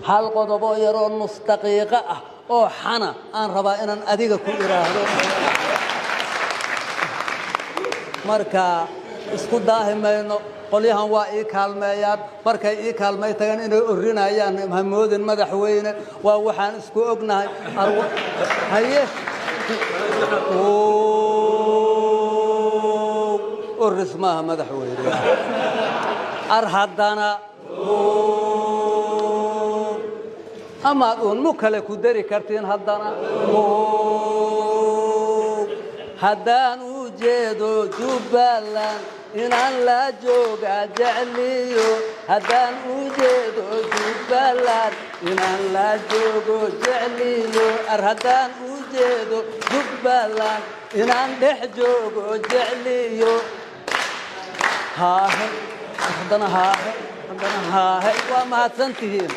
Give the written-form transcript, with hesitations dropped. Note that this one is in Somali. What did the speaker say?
hal qodobo yaroo nus daqiiqo ah oo xana aan rabaa inaan adiga ku iraahdo marka isku daahimayno qolyahan waa ii kaalmeeyaan markay ii kaalmay tagan inay orinayaan Maxamuudin madaxweyne waa waxaan isku ognahay haye الرسمها مدحوير أرهدنا أما أقول مكلا كدري كرتين هدنا هدان وجدو جبلا إن الله جوجا جعليو هدان وجدو جبلا إن الله جوجا جعليو أرهدان وجدو جبلا إن عندح جوجا جعليو ها عندنا ها وما تنتهين